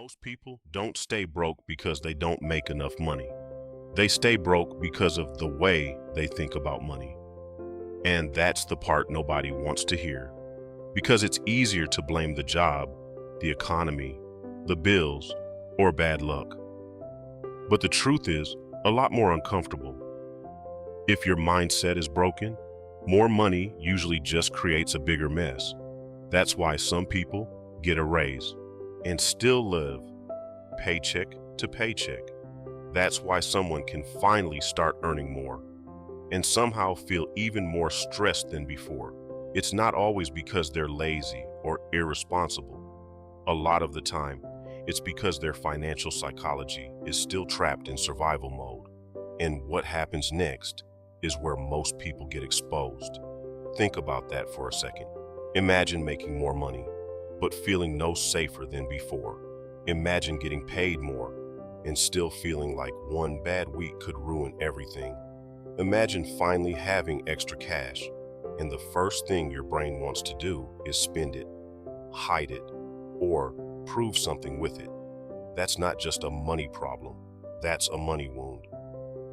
Most people don't stay broke because they don't make enough money. They stay broke because of the way they think about money. And that's the part nobody wants to hear. Because it's easier to blame the job, the economy, the bills, or bad luck. But the truth is a lot more uncomfortable. If your mindset is broken, more money usually just creates a bigger mess. That's why some people get a raise and still live paycheck to paycheck. That's why someone can finally start earning more and somehow feel even more stressed than before. It's not always because they're lazy or irresponsible. A lot of the time, it's because their financial psychology is still trapped in survival mode. And what happens next is where most people get exposed. Think about that for a second. Imagine making more money, but feeling no safer than before. Imagine getting paid more and still feeling like one bad week could ruin everything. Imagine finally having extra cash, and the first thing your brain wants to do is spend it, hide it, or prove something with it. That's not just a money problem, that's a money wound.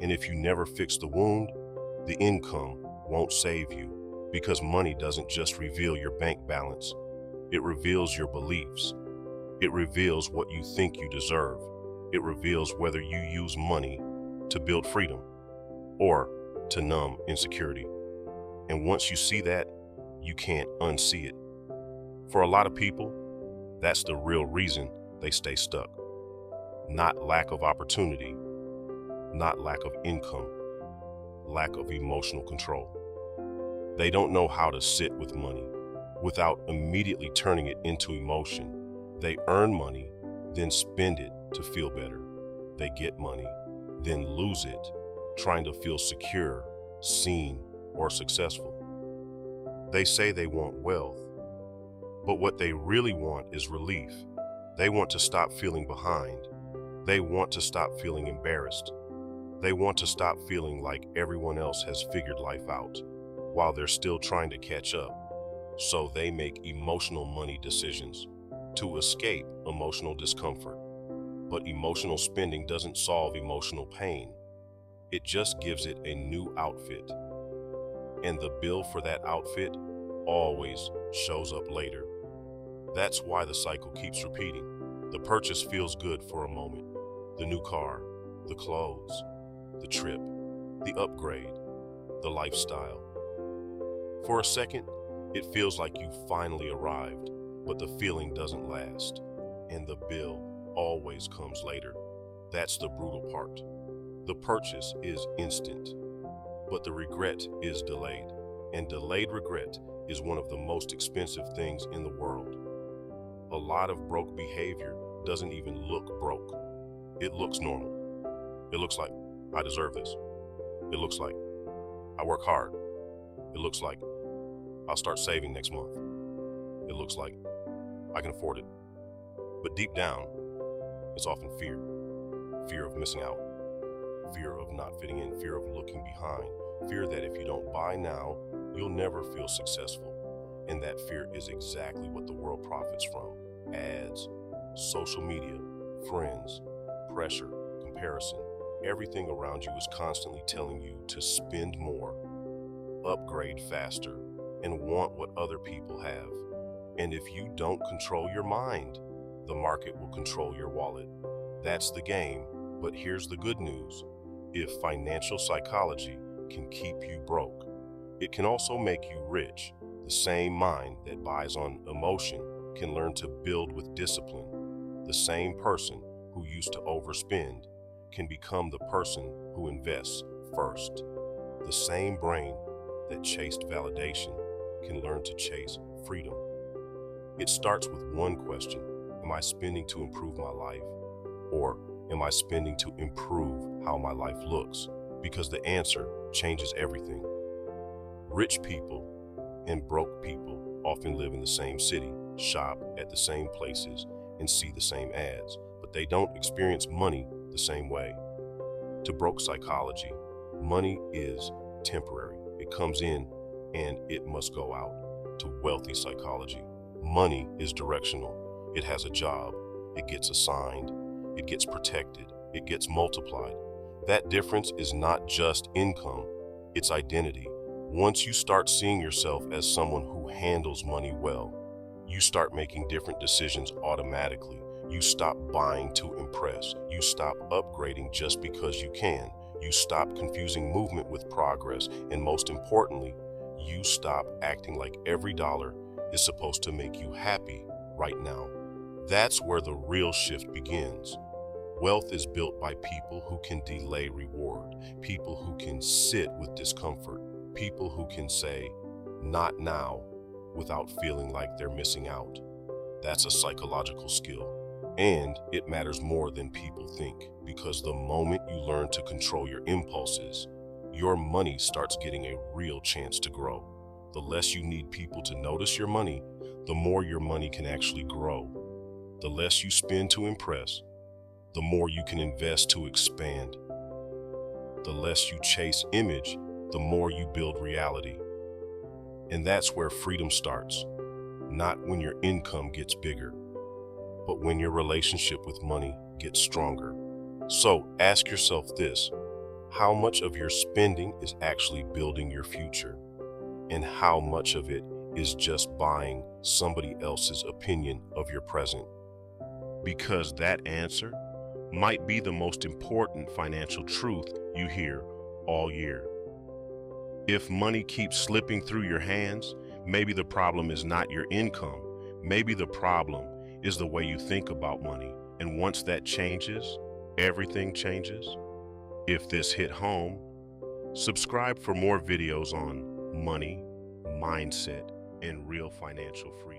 And if you never fix the wound, the income won't save you, because money doesn't just reveal your bank balance. It reveals your beliefs. It reveals what you think you deserve. It reveals whether you use money to build freedom or to numb insecurity. And once you see that, you can't unsee it. For a lot of people, that's the real reason they stay stuck. Not lack of opportunity, not lack of income, lack of emotional control. They don't know how to sit with money without immediately turning it into emotion. They earn money, then spend it to feel better. They get money, then lose it, trying to feel secure, seen, or successful. They say they want wealth, but what they really want is relief. They want to stop feeling behind. They want to stop feeling embarrassed. They want to stop feeling like everyone else has figured life out while they're still trying to catch up. So they make emotional money decisions to escape emotional discomfort. But emotional spending doesn't solve emotional pain. It just gives it a new outfit. And the bill for that outfit always shows up later. That's why the cycle keeps repeating. The purchase feels good for a moment. The new car, the clothes, the trip, the upgrade, the lifestyle. For a second, it feels like you finally arrived, but the feeling doesn't last, and the bill always comes later. That's the brutal part. The purchase is instant, but the regret is delayed, and delayed regret is one of the most expensive things in the world. A lot of broke behavior doesn't even look broke. It looks normal. It looks like, I deserve this. It looks like, I work hard. It looks like, I'll start saving next month. It looks like, I can afford it. But deep down, it's often fear. Fear of missing out. Fear of not fitting in. Fear of looking behind. Fear that if you don't buy now, you'll never feel successful. And that fear is exactly what the world profits from. Ads, social media, friends, pressure, comparison. Everything around you is constantly telling you to spend more, upgrade faster, and want what other people have. And if you don't control your mind, the market will control your wallet. That's the game, but here's the good news. If financial psychology can keep you broke, it can also make you rich. The same mind that buys on emotion can learn to build with discipline. The same person who used to overspend can become the person who invests first. The same brain that chased validation can learn to chase freedom. It starts with one question. Am I spending to improve my life? Or am I spending to improve how my life looks? Because the answer changes everything. Rich people and broke people often live in the same city, shop at the same places, and see the same ads, but they don't experience money the same way. To broke psychology, money is temporary. It comes in and it must go out. To wealthy psychology, money is directional. It has a job, it gets assigned, it gets protected, it gets multiplied. That difference is not just income, it's identity. Once you start seeing yourself as someone who handles money well, you start making different decisions automatically. You stop buying to impress. You stop upgrading just because you can. You stop confusing movement with progress. And most importantly, you stop acting like every dollar is supposed to make you happy right now. That's where the real shift begins. Wealth is built by people who can delay reward, people who can sit with discomfort, people who can say, "not now," without feeling like they're missing out. That's a psychological skill. And it matters more than people think, because the moment you learn to control your impulses, your money starts getting a real chance to grow. The less you need people to notice your money, the more your money can actually grow. The less you spend to impress, the more you can invest to expand. The less you chase image, the more you build reality. And that's where freedom starts, not when your income gets bigger, but when your relationship with money gets stronger. So ask yourself this: how much of your spending is actually building your future? And how much of it is just buying somebody else's opinion of your present? Because that answer might be the most important financial truth you hear all year. If money keeps slipping through your hands, maybe the problem is not your income. Maybe the problem is the way you think about money. And once that changes, everything changes. If this hit home, subscribe for more videos on money, mindset, and real financial freedom.